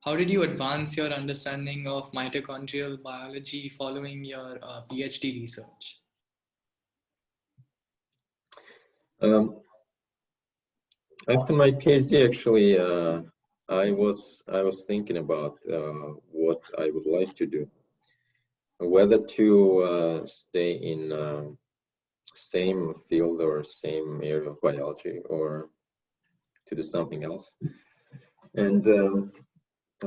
how did you advance your understanding of mitochondrial biology following your PhD research? After my PhD, actually, I was thinking about what I would like to do, whether to stay in same field or same area of biology, or to do something else. And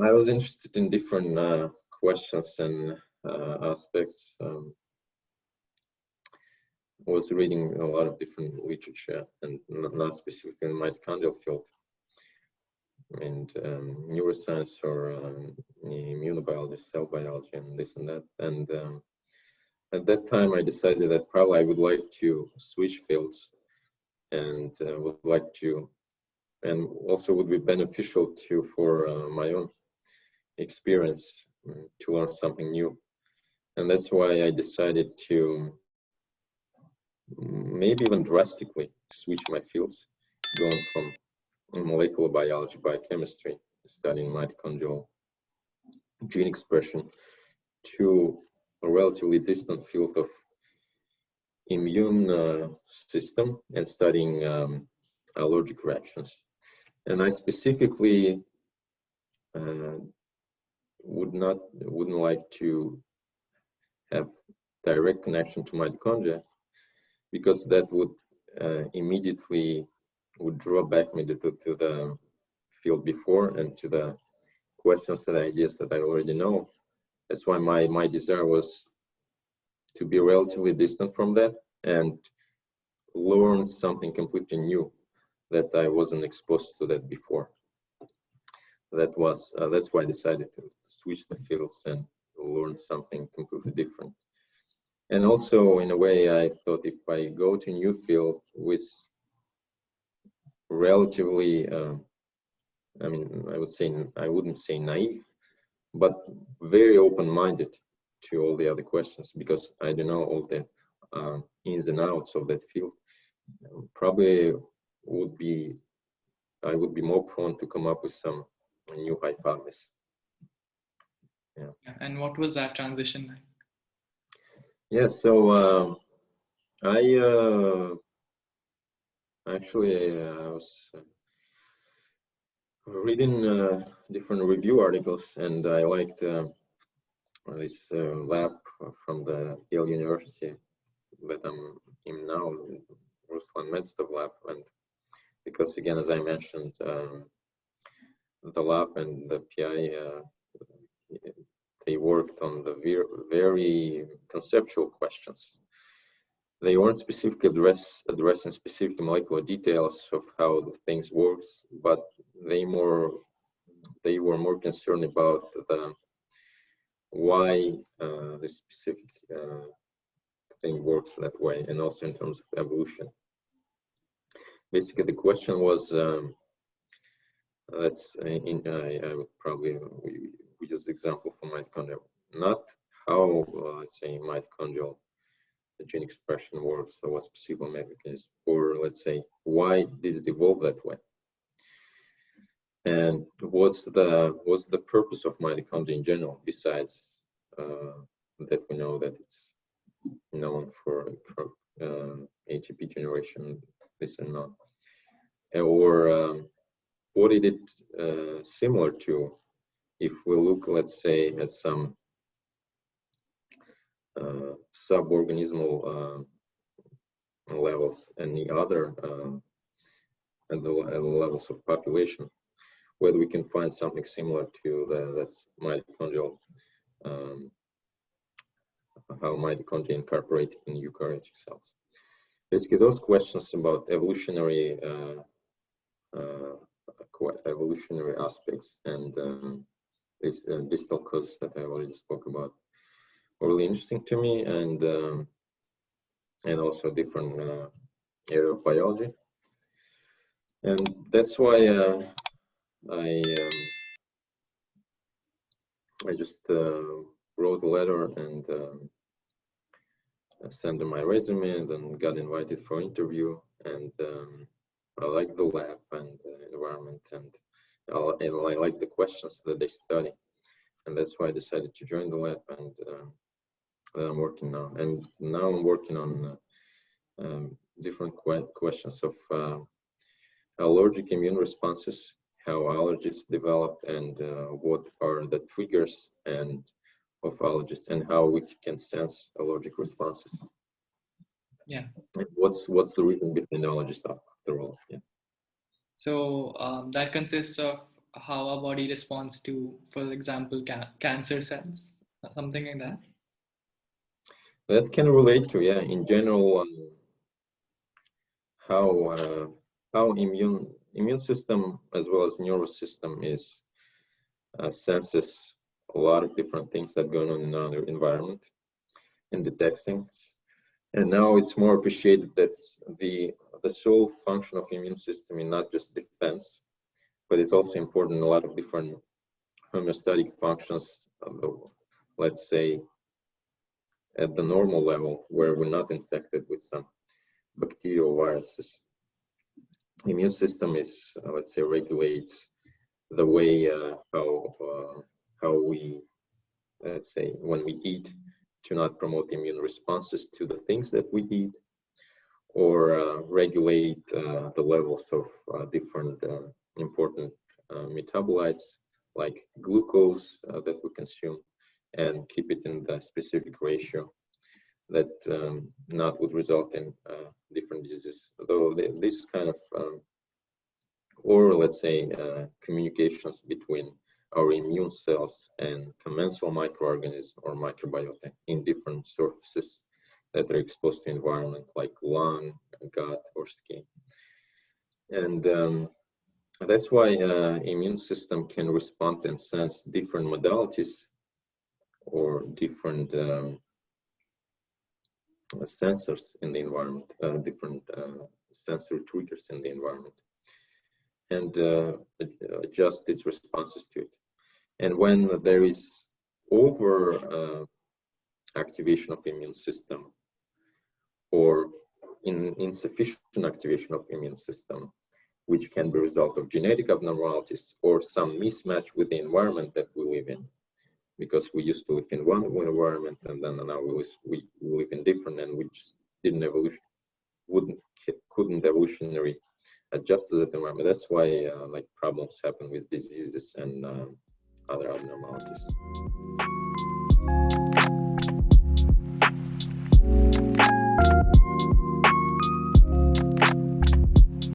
I was interested in different questions and aspects. Was reading a lot of different literature, and not specifically in the mitochondrial field, and neuroscience or immunobiology, cell biology, and this and that. And at that time, I decided that probably I would like to switch fields, and would like to, and also would be beneficial to for my own experience to learn something new. And that's why I decided to maybe even drastically switch my fields, going from molecular biology, biochemistry, studying mitochondrial gene expression, to a relatively distant field of immune system and studying allergic reactions. And I specifically wouldn't like to have direct connection to mitochondria, because that would immediately would draw back me to the field before and to the questions and ideas that I already know. That's why my desire was to be relatively distant from that and learn something completely new that I wasn't exposed to that before. That's why I decided to switch the fields and learn something completely different. And also, in a way, I thought if I go to a new field with relatively, I wouldn't say naive, but very open-minded to all the other questions, because I don't know all the ins and outs of that field, probably I would be more prone to come up with some new hypothesis. Yeah. And what was that transition like? Yeah, so I was reading different review articles, and I liked this lab from the Yale University that I'm in now, Ruslan Medstov lab, and because again, as I mentioned, the lab and the PI, they worked on the very conceptual questions. They weren't specifically addressing specific molecular details of how the things works, but they were more concerned about why the specific thing works that way, and also in terms of evolution. Basically, the question was, I would probably we use the example for mitochondria, not how let's say mitochondrial gene expression works or what specific mechanism, or let's say why did it evolve that way, and what's the purpose of mitochondria in general, besides that we know that it's known for ATP generation, this and that, or what is it similar to if we look, let's say, at some suborganismal levels and the other at the levels of population, whether we can find something similar to that's mitochondrial, how mitochondria incorporate in eukaryotic cells. Basically, those questions about evolutionary aspects and these distal causes that I already spoke about were really interesting to me, and also different area of biology, and that's why I just wrote a letter and sent them my resume, and then got invited for interview, and I liked the lab and the environment, and and I like the questions that they study, and that's why I decided to join the lab, and I'm working now. And now I'm working on different questions of allergic immune responses, how allergies develop, and what are the triggers and of allergies, and how we can sense allergic responses. Yeah. And what's the reason behind allergies after all? Yeah. So that consists of how our body responds to, for example, cancer cells, something like that. That can relate to, yeah, in general, how immune system as well as nervous system is senses a lot of different things that go on in our environment and detects things. And now it's more appreciated that the sole function of immune system is not just defense, but it's also important in a lot of different homeostatic functions, let's say at the normal level where we're not infected with some bacterial viruses. Immune system is, let's say, regulates the way how we, let's say, when we eat, to not promote immune responses to the things that we eat, or regulate the levels of different important metabolites like glucose that we consume, and keep it in the specific ratio that not would result in different diseases. Though this kind of, or let's say, communications between our immune cells and commensal microorganisms or microbiota in different surfaces that are exposed to environment like lung, gut, or skin. And that's why immune system can respond and sense different modalities or different sensors in the environment, different sensory triggers in the environment, and adjust its responses to it. And when there is over activation of immune system, or insufficient activation of immune system, which can be a result of genetic abnormalities or some mismatch with the environment that we live in, because we used to live in one environment and then now we live in different, and we just didn't couldn't evolutionary adjust to that environment. That's why like problems happen with diseases and other abnormalities.